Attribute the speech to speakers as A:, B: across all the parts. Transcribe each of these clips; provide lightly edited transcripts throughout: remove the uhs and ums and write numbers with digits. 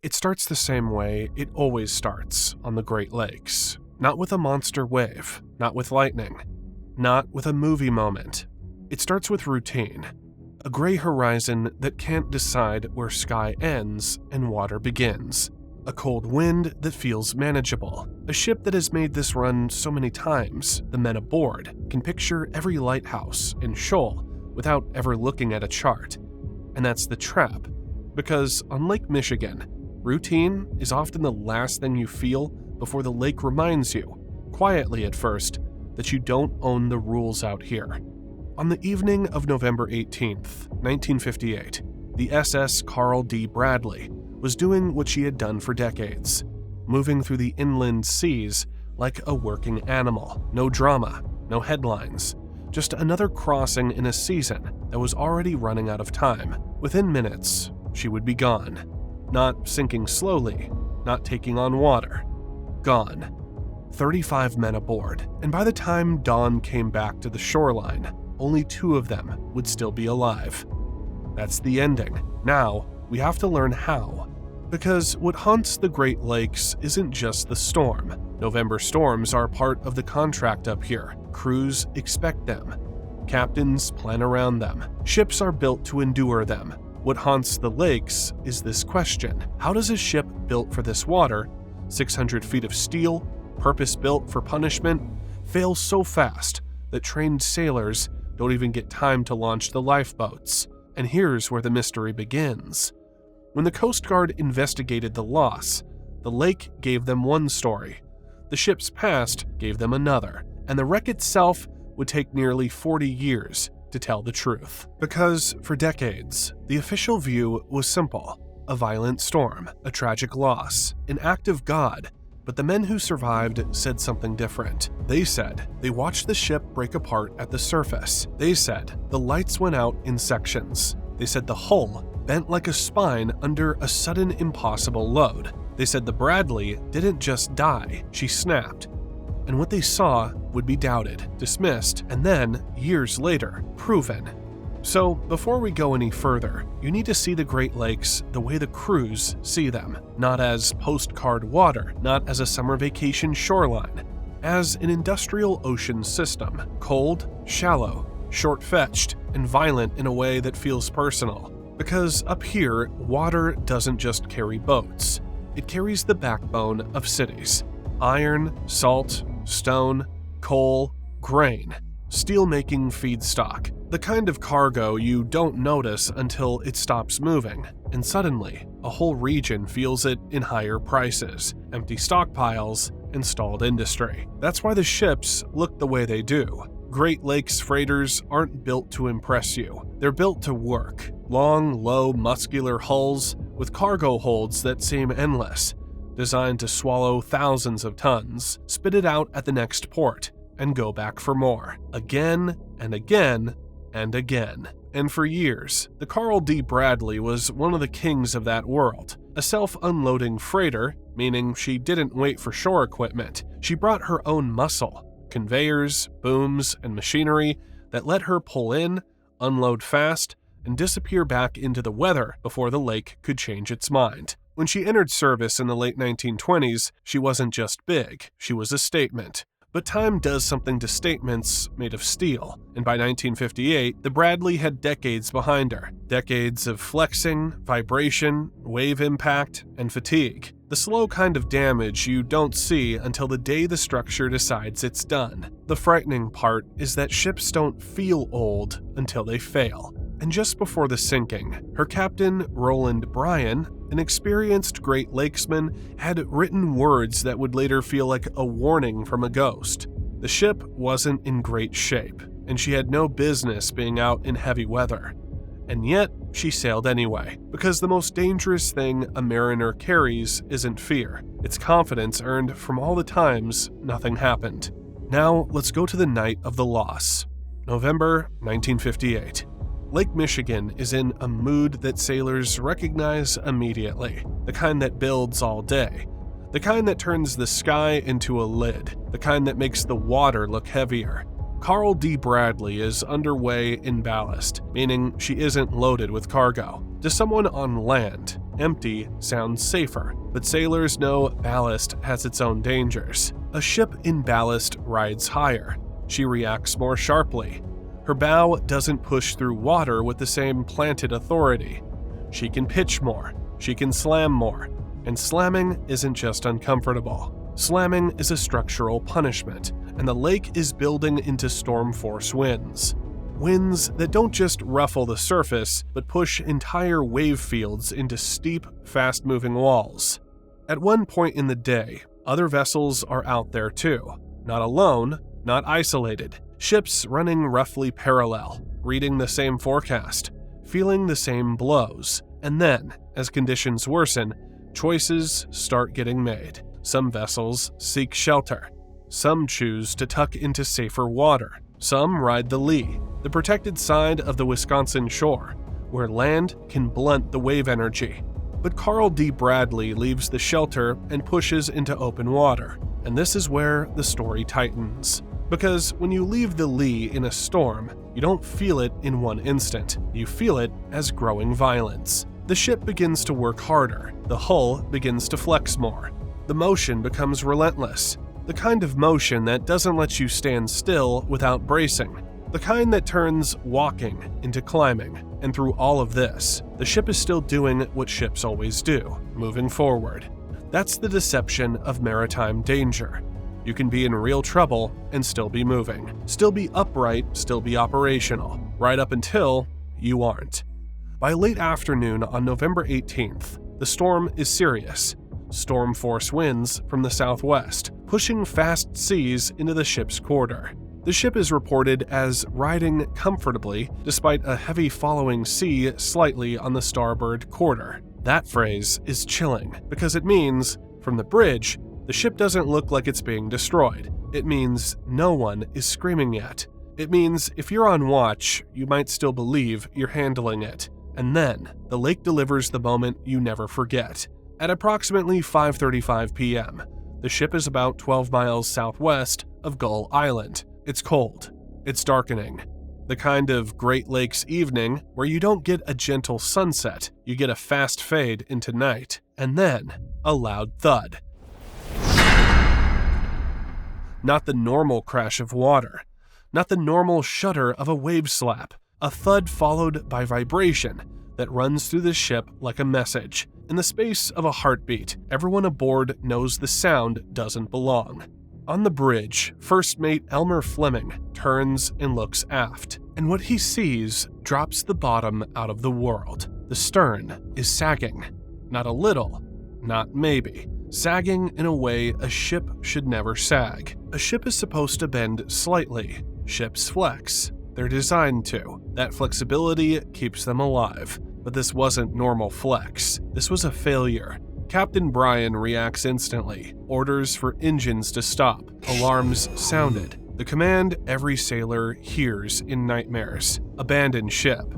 A: It starts the same way it always starts on the Great Lakes. Not with a monster wave, not with lightning, not with a movie moment. It starts with routine. A gray horizon that can't decide where sky ends and water begins. A cold wind that feels manageable. A ship that has made this run so many times, the men aboard can picture every lighthouse and shoal without ever looking at a chart. And that's the trap, because on Lake Michigan, routine is often the last thing you feel before the lake reminds you, quietly at first, that you don't own the rules out here. On the evening of November 18th, 1958, the SS Carl D. Bradley was doing what she had done for decades, moving through the inland seas like a working animal. No drama, no headlines, just another crossing in a season that was already running out of time. Within minutes, she would be gone. Not sinking slowly, not taking on water. Gone. 35 men aboard, and by the time dawn came back to the shoreline, only 2 of them would still be alive. That's the ending. Now, we have to learn how. Because what haunts the Great Lakes isn't just the storm. November storms are part of the contract up here. Crews expect them. Captains plan around them. Ships are built to endure them. What haunts the lakes is this question. How does a ship built for this water, 600 feet of steel, purpose-built for punishment, fail so fast that trained sailors don't even get time to launch the lifeboats? And here's where the mystery begins. When the Coast Guard investigated the loss, the lake gave them one story, the ship's past gave them another, and the wreck itself would take nearly 40 years to tell the truth. Because for decades, the official view was simple: a violent storm, a tragic loss, an act of God. But the men who survived said something different. They said they watched the ship break apart at the surface. They said the lights went out in sections. They said the hull bent like a spine under a sudden impossible load. They said the Bradley didn't just die, she snapped. And what they saw would be doubted, dismissed, and then, years later, proven. So, before we go any further, you need to see the Great Lakes the way the crews see them. Not as postcard water, not as a summer vacation shoreline, as an industrial ocean system. Cold, shallow, short-fetched, and violent in a way that feels personal. Because up here, water doesn't just carry boats. It carries the backbone of cities. Iron, salt, stone, coal, grain, steel-making feedstock. The kind of cargo you don't notice until it stops moving, and suddenly, a whole region feels it in higher prices, empty stockpiles, and stalled industry. That's why the ships look the way they do. Great Lakes freighters aren't built to impress you. They're built to work. Long, low, muscular hulls with cargo holds that seem endless, designed to swallow thousands of tons, spit it out at the next port, and go back for more. Again and again and again. And for years, the Carl D. Bradley was one of the kings of that world. A self-unloading freighter, meaning she didn't wait for shore equipment. She brought her own muscle, conveyors, booms, and machinery that let her pull in, unload fast, and disappear back into the weather before the lake could change its mind. When she entered service in the late 1920s, she wasn't just big, she was a statement. But time does something to statements made of steel, and by 1958, the Bradley had decades behind her. Decades of flexing, vibration, wave impact, and fatigue. The slow kind of damage you don't see until the day the structure decides it's done. The frightening part is that ships don't feel old until they fail. And just before the sinking, her captain, Roland Bryan, an experienced Great Lakesman, had written words that would later feel like a warning from a ghost. The ship wasn't in great shape, and she had no business being out in heavy weather. And yet, she sailed anyway, because the most dangerous thing a mariner carries isn't fear. It's confidence earned from all the times nothing happened. Now, let's go to the night of the loss. November 1958. Lake Michigan is in a mood that sailors recognize immediately, the kind that builds all day, the kind that turns the sky into a lid, the kind that makes the water look heavier. Carl D. Bradley is underway in ballast, meaning she isn't loaded with cargo. To someone on land, Empty sounds safer, but sailors know ballast has its own dangers. A ship in ballast rides higher. She reacts more sharply. Her bow doesn't push through water with the same planted authority. She can pitch more. She can slam more. And slamming isn't just uncomfortable. Slamming is a structural punishment, and the lake is building into storm force winds. Winds that don't just ruffle the surface, but push entire wave fields into steep, fast-moving walls. At one point in the day, other vessels are out there too. Not alone, not isolated. Ships running roughly parallel, reading the same forecast, feeling the same blows. And then, as conditions worsen, choices start getting made. Some vessels seek shelter. Some choose to tuck into safer water. Some ride the lee, the protected side of the Wisconsin shore, where land can blunt the wave energy. But Carl D. Bradley leaves the shelter and pushes into open water. And this is where the story tightens. Because when you leave the lee in a storm, you don't feel it in one instant. You feel it as growing violence. The ship begins to work harder. The hull begins to flex more. The motion becomes relentless. The kind of motion that doesn't let you stand still without bracing. The kind that turns walking into climbing. And through all of this, the ship is still doing what ships always do, moving forward. That's the deception of maritime danger. You can be in real trouble and still be moving. Still be upright, still be operational. Right up until you aren't. By late afternoon on November 18th, the storm is serious. Storm force winds from the southwest, pushing fast seas into the ship's quarter. The ship is reported as riding comfortably despite a heavy following sea slightly on the starboard quarter. That phrase is chilling because it means, from the bridge, the ship doesn't look like it's being destroyed. It means no one is screaming yet. It means if you're on watch, you might still believe you're handling it. And then, the lake delivers the moment you never forget. At approximately 5:35 p.m., the ship is about 12 miles southwest of Gull Island. It's cold. It's darkening. The kind of Great Lakes evening where you don't get a gentle sunset, you get a fast fade into night, and then a loud thud. Not the normal crash of water, not the normal shudder of a wave slap, a thud followed by vibration that runs through the ship like a message. In the space of a heartbeat, everyone aboard knows the sound doesn't belong. On the bridge, First Mate Elmer Fleming turns and looks aft, and what he sees drops the bottom out of the world. The stern is sagging. Not a little, not maybe. Sagging in a way a ship should never sag. A ship is supposed to bend slightly. Ships flex. They're designed to. That flexibility keeps them alive. But this wasn't normal flex. This was a failure. Captain Brian reacts instantly. Orders for engines to stop. Alarms sounded. The command every sailor hears in nightmares. Abandon ship.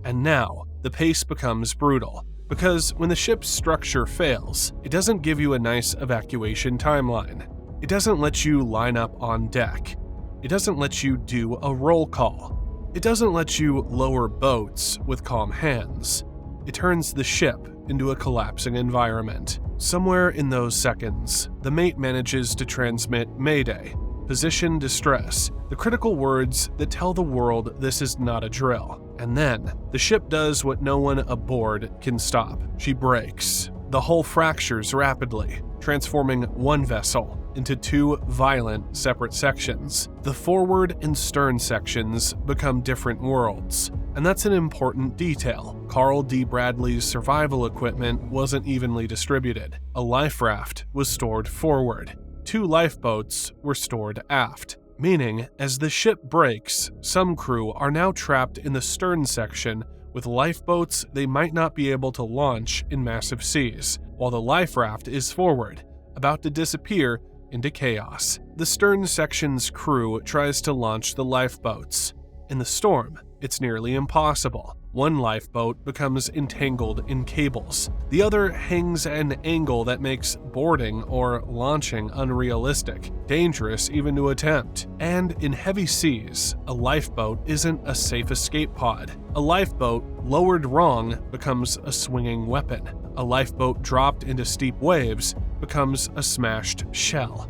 A: And now, the pace becomes brutal. Because when the ship's structure fails, it doesn't give you a nice evacuation timeline. It doesn't let you line up on deck. It doesn't let you do a roll call. It doesn't let you lower boats with calm hands. It turns the ship into a collapsing environment. Somewhere in those seconds, the mate manages to transmit Mayday, position distress, the critical words that tell the world this is not a drill. And then, the ship does what no one aboard can stop. She breaks. The hull fractures rapidly, transforming one vessel into two violent separate sections. The forward and stern sections become different worlds. And that's an important detail. Carl D. Bradley's survival equipment wasn't evenly distributed. A life raft was stored forward. 2 lifeboats were stored aft. Meaning, as the ship breaks, some crew are now trapped in the stern section with lifeboats they might not be able to launch in massive seas, while the life raft is forward, about to disappear into chaos. The stern section's crew tries to launch the lifeboats. In the storm, it's nearly impossible. One lifeboat becomes entangled in cables. The other hangs at an angle that makes boarding or launching unrealistic, dangerous even to attempt. And in heavy seas, a lifeboat isn't a safe escape pod. A lifeboat, lowered wrong, becomes a swinging weapon. A lifeboat dropped into steep waves becomes a smashed shell.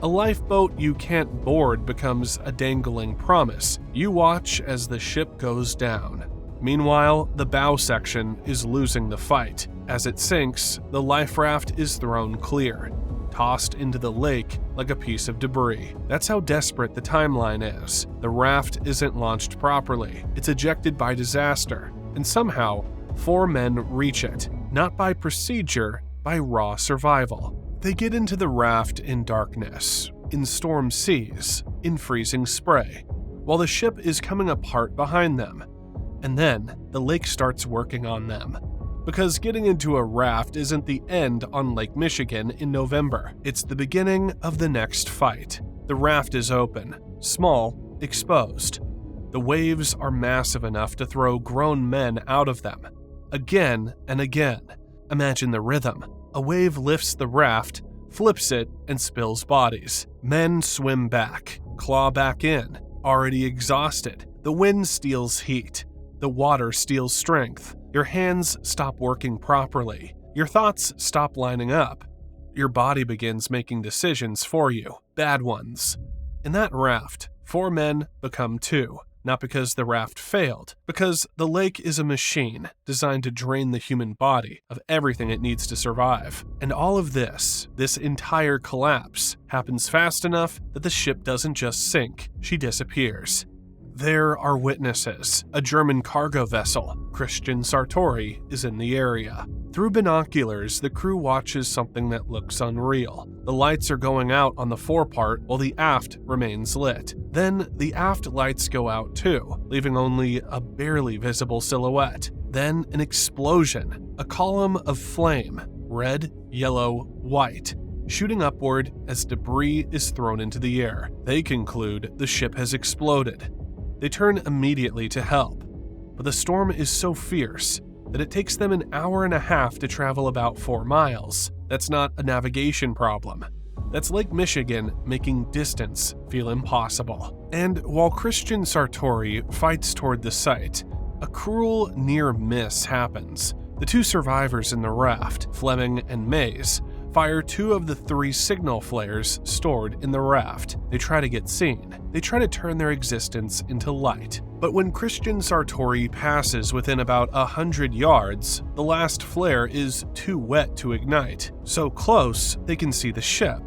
A: A lifeboat you can't board becomes a dangling promise. You watch as the ship goes down. Meanwhile, the bow section is losing the fight. As it sinks, the life raft is thrown clear, tossed into the lake like a piece of debris. That's how desperate the timeline is. The raft isn't launched properly. It's ejected by disaster, and somehow, 4 men reach it, not by procedure, by raw survival. They get into the raft in darkness, in storm seas, in freezing spray, while the ship is coming apart behind them. And then, the lake starts working on them. Because getting into a raft isn't the end on Lake Michigan in November. It's the beginning of the next fight. The raft is open, small, exposed. The waves are massive enough to throw grown men out of them. Again and again. Imagine the rhythm. A wave lifts the raft, flips it, and spills bodies. Men swim back, claw back in, already exhausted. The wind steals heat. The water steals strength. Your hands stop working properly. Your thoughts stop lining up. Your body begins making decisions for you, bad ones. In that raft, 4 men become 2. Not because the raft failed, because the lake is a machine designed to drain the human body of everything it needs to survive. And all of this entire collapse, happens fast enough that the ship doesn't just sink, she disappears. There are witnesses. A German cargo vessel, Christian Sartori, is in the area. Through binoculars, the crew watches something that looks unreal. The lights are going out on the forepart while the aft remains lit. Then the aft lights go out too, leaving only a barely visible silhouette. Then an explosion, a column of flame, red, yellow, white, shooting upward as debris is thrown into the air. They conclude the ship has exploded. They turn immediately to help, but the storm is so fierce that it takes them an hour and a half to travel about 4 miles. That's not a navigation problem. That's Lake Michigan making distance feel impossible. And while Christian Sartori fights toward the site, a cruel near miss happens. The 2 survivors in the raft, Fleming and Mays, fire 2 of the 3 signal flares stored in the raft. They try to get seen. They try to turn their existence into light. But when Christian Sartori passes within about 100 yards, the last flare is too wet to ignite. So close, they can see the ship.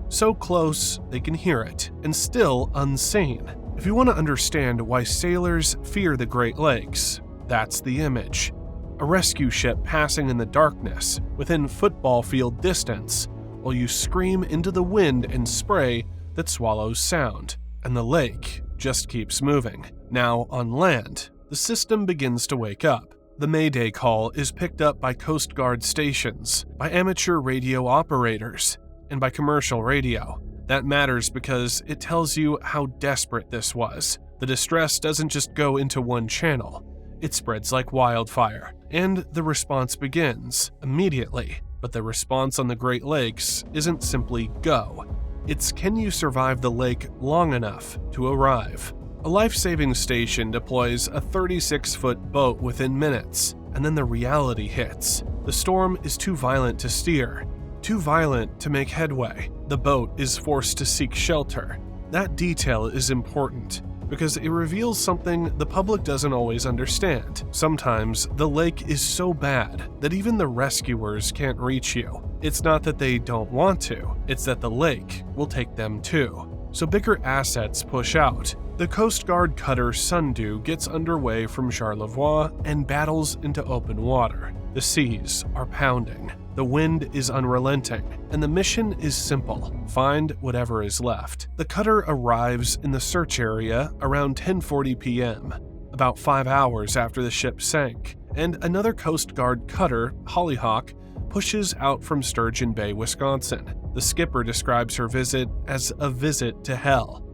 A: So close, they can hear it, and still unseen. If you want to understand why sailors fear the Great Lakes, that's the image. A rescue ship passing in the darkness, within football field distance, while you scream into the wind and spray that swallows sound. And the lake just keeps moving. Now, on land, the system begins to wake up. The Mayday call is picked up by Coast Guard stations, by amateur radio operators, and by commercial radio. That matters because it tells you how desperate this was. The distress doesn't just go into one channel. It spreads like wildfire, and the response begins immediately. But the response on the Great Lakes isn't simply go. It's can you survive the lake long enough to arrive? A life-saving station deploys a 36-foot boat within minutes, and then the reality hits. The storm is too violent to steer, too violent to make headway. The boat is forced to seek shelter. That detail is important, because it reveals something the public doesn't always understand. Sometimes, the lake is so bad that even the rescuers can't reach you. It's not that they don't want to, it's that the lake will take them too. So bigger assets push out. The Coast Guard cutter Sundew gets underway from Charlevoix and battles into open water. The seas are pounding. The wind is unrelenting, and the mission is simple: find whatever is left. The cutter arrives in the search area around 10:40 p.m., about 5 hours after the ship sank, and another Coast Guard cutter, Hollyhock, pushes out from Sturgeon Bay, Wisconsin. The skipper describes her visit as a visit to hell.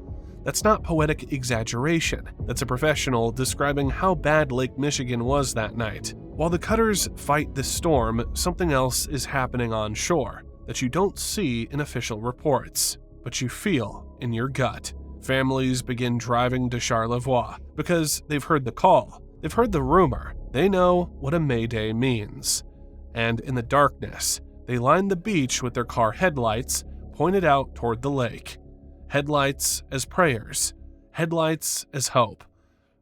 A: That's not poetic exaggeration. That's a professional describing how bad Lake Michigan was that night. While the cutters fight the storm, something else is happening on shore that you don't see in official reports, but you feel in your gut. Families begin driving to Charlevoix because they've heard the call, they've heard the rumor, they know what a Mayday means. and in the darkness, they lined the beach with their car headlights pointed out toward the lake. Headlights as prayers, headlights as hope,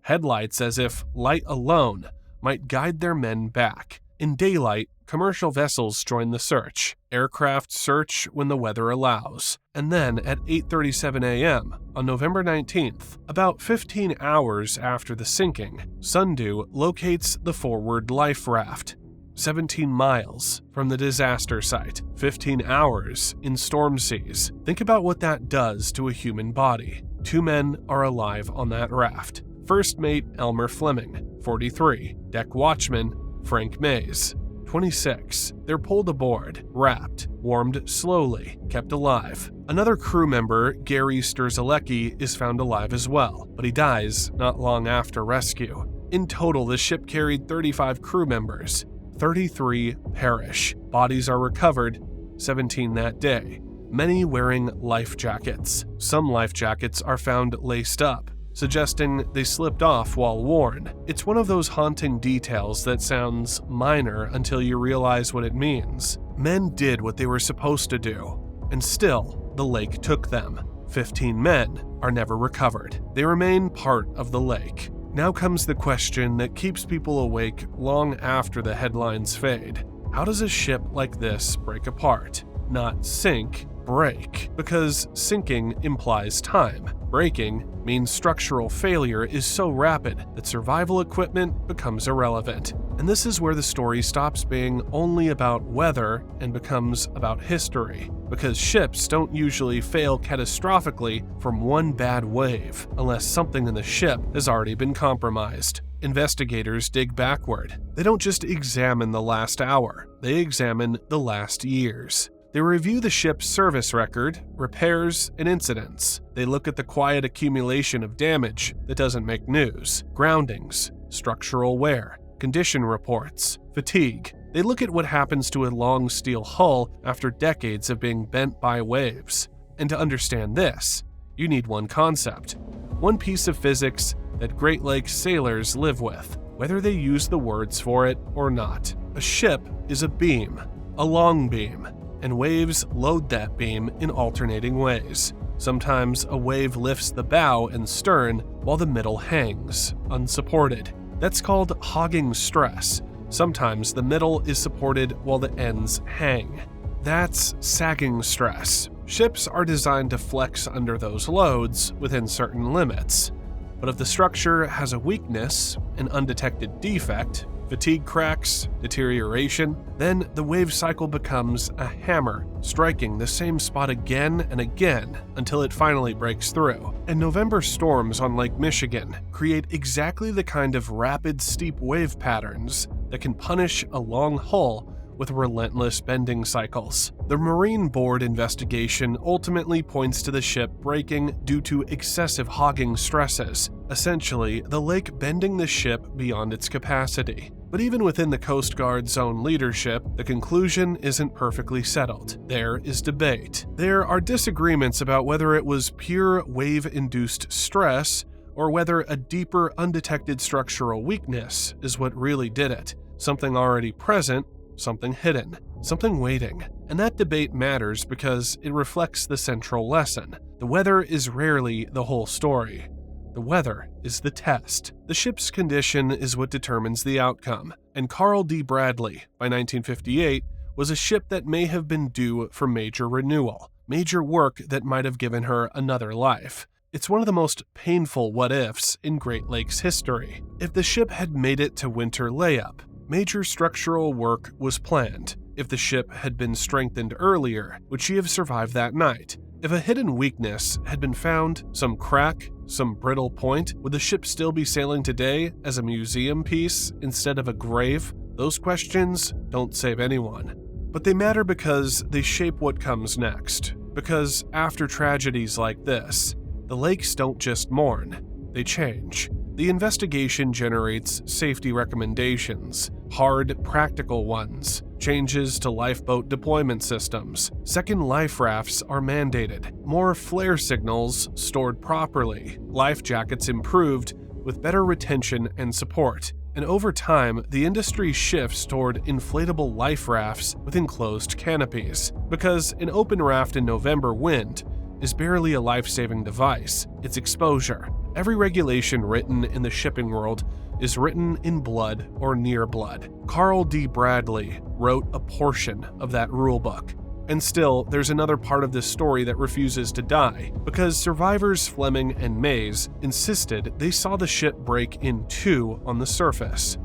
A: headlights as if light alone might guide their men back. In daylight, commercial vessels join the search. Aircraft search when the weather allows. And then at 8:37 a.m. on November 19th, about 15 hours after the sinking, Sundew locates the forward life raft. 17 miles from the disaster site, 15 hours in storm seas. Think about what that does to a human body. 2 men are alive on that raft. First mate Elmer Fleming, 43. Deck watchman Frank Mays, 26. They're pulled aboard, wrapped, warmed slowly, kept alive. Another crew member, Gary Sturzelecki, is found alive as well, but he dies not long after rescue. In total, the ship carried 35 crew members. 33 perish. Bodies are recovered, 17 that day, many wearing life jackets. Some life jackets are found laced up, suggesting they slipped off while worn. It's one of those haunting details that sounds minor until you realize what it means. Men did what they were supposed to do, and still, the lake took them. 15 men are never recovered. They remain part of the lake. Now comes the question that keeps people awake long after the headlines fade. How does a ship like this break apart? Not sink, break, because sinking implies time. Breaking means structural failure is so rapid that survival equipment becomes irrelevant. And this is where the story stops being only about weather and becomes about history, because ships don't usually fail catastrophically from one bad wave, unless something in the ship has already been compromised. Investigators dig backward. They don't just examine the last hour, they examine the last years. They review the ship's service record, repairs, and incidents. They look at the quiet accumulation of damage that doesn't make news, groundings, structural wear, condition reports, fatigue. They look at what happens to a long steel hull after decades of being bent by waves. And to understand this, you need one concept, one piece of physics that Great Lakes sailors live with, whether they use the words for it or not. A ship is a beam, a long beam, and waves load that beam in alternating ways. Sometimes a wave lifts the bow and stern while the middle hangs, unsupported. That's called hogging stress. Sometimes the middle is supported while the ends hang. That's sagging stress. Ships are designed to flex under those loads within certain limits. But if the structure has a weakness, an undetected defect, fatigue cracks, deterioration, then the wave cycle becomes a hammer, striking the same spot again and again until it finally breaks through. And November storms on Lake Michigan create exactly the kind of rapid, steep wave patterns that can punish a long hull with relentless bending cycles. The Marine Board investigation ultimately points to the ship breaking due to excessive hogging stresses, essentially the lake bending the ship beyond its capacity. But even within the Coast Guard's own leadership, the conclusion isn't perfectly settled. There is debate. There are disagreements about whether it was pure wave-induced stress or whether a deeper, undetected structural weakness is what really did it. Something already present, something hidden, something waiting. And that debate matters because it reflects the central lesson. The weather is rarely the whole story. The weather is the test. The ship's condition is what determines the outcome. And Carl D. Bradley, by 1958, was a ship that may have been due for major renewal, major work that might have given her another life. It's one of the most painful what-ifs in Great Lakes history. If the ship had made it to winter layup, major structural work was planned. If the ship had been strengthened earlier, would she have survived that night? If a hidden weakness had been found, some crack, some brittle point, would the ship still be sailing today as a museum piece instead of a grave? Those questions don't save anyone. But they matter because they shape what comes next. Because after tragedies like this, the lakes don't just mourn, they change. The investigation generates safety recommendations, hard, practical ones, changes to lifeboat deployment systems, second life rafts are mandated, more flare signals stored properly, life jackets improved with better retention and support. And over time, the industry shifts toward inflatable life rafts with enclosed canopies, because an open raft in November wind is barely a life-saving device, it's exposure. Every regulation written in the shipping world is written in blood or near blood. Carl D. Bradley wrote a portion of that rulebook. And still, there's another part of this story that refuses to die, because survivors Fleming and Mays insisted they saw the ship break in two on the surface.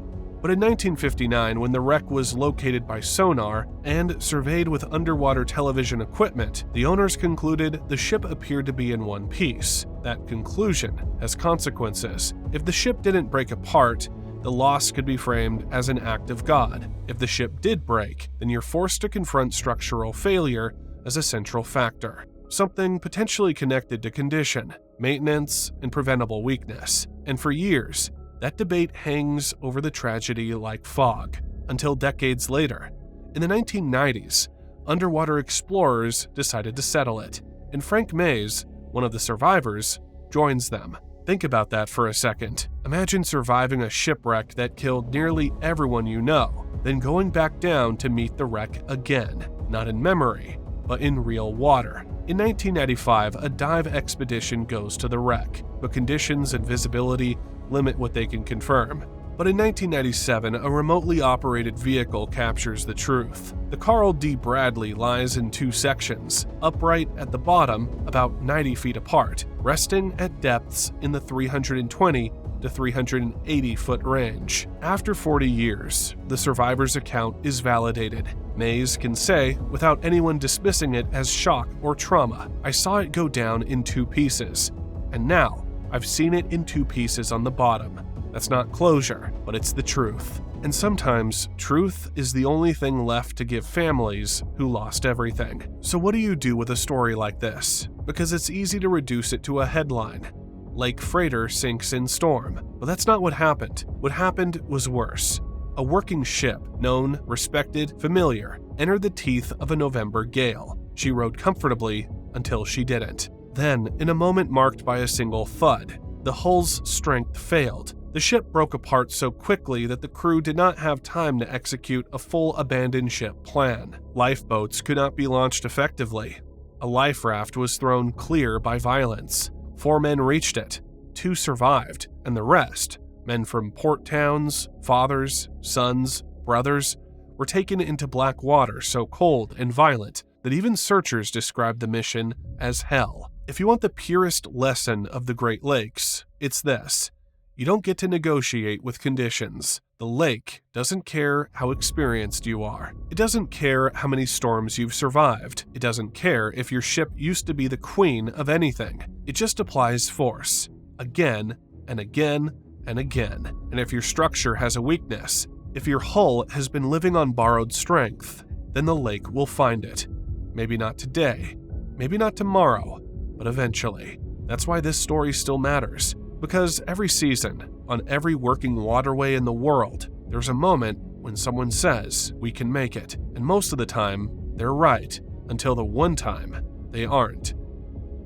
A: But in 1959, when the wreck was located by sonar and surveyed with underwater television equipment, the owners concluded the ship appeared to be in one piece. That conclusion has consequences. If the ship didn't break apart, the loss could be framed as an act of God. If the ship did break, then you're forced to confront structural failure as a central factor, something potentially connected to condition, maintenance, and preventable weakness. And for years, that debate hangs over the tragedy like fog, until decades later. In the 1990s, underwater explorers decided to settle it, and Frank Mays, one of the survivors, joins them. Think about that for a second. Imagine surviving a shipwreck that killed nearly everyone you know, then going back down to meet the wreck again, not in memory, but in real water. In 1995, a dive expedition goes to the wreck, but conditions and visibility limit what they can confirm. But in 1997, a remotely operated vehicle captures the truth. The Carl D. Bradley lies in two sections, upright at the bottom, about 90 feet apart, resting at depths in the 320 to 380 foot range. After 40 years, the survivor's account is validated. Mays can say, without anyone dismissing it as shock or trauma, "I saw it go down in two pieces, and now I've seen it in two pieces on the bottom." That's not closure, but it's the truth. And sometimes, truth is the only thing left to give families who lost everything. So what do you do with a story like this? Because it's easy to reduce it to a headline. Lake freighter sinks in storm. But that's not what happened. What happened was worse. A working ship, known, respected, familiar, entered the teeth of a November gale. She rode comfortably until she didn't. Then, in a moment marked by a single thud, the hull's strength failed. The ship broke apart so quickly that the crew did not have time to execute a full abandoned ship plan. Lifeboats could not be launched effectively. A life raft was thrown clear by violence. 4 men reached it, 2 survived, and the rest, men from port towns, fathers, sons, brothers, were taken into black water so cold and violent that even searchers described the mission as hell. If you want the purest lesson of the Great Lakes, it's this. You don't get to negotiate with conditions. The lake doesn't care how experienced you are. It doesn't care how many storms you've survived. It doesn't care if your ship used to be the queen of anything. It just applies force, again and again and again. And if your structure has a weakness, if your hull has been living on borrowed strength, then the lake will find it. Maybe not today, maybe not tomorrow, but eventually. That's why this story still matters. Because every season, on every working waterway in the world, there's a moment when someone says, "We can make it." And most of the time, they're right, until the one time they aren't.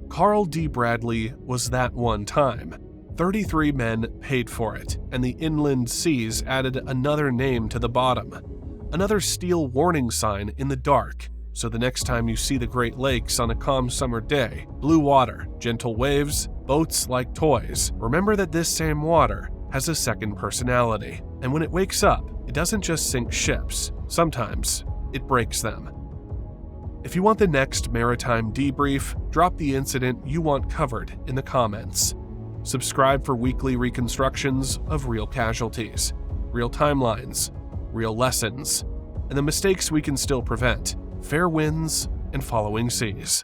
A: Carl D. Bradley was that one time. 33 men paid for it, and the inland seas added another name to the bottom. Another steel warning sign in the dark. So the next time you see the Great Lakes on a calm summer day, blue water, gentle waves, boats like toys, remember that this same water has a second personality. And when it wakes up, it doesn't just sink ships. Sometimes, it breaks them. If you want the next Maritime Debrief, drop the incident you want covered in the comments. Subscribe for weekly reconstructions of real casualties, real timelines, real lessons, and the mistakes we can still prevent. Fair winds and following seas.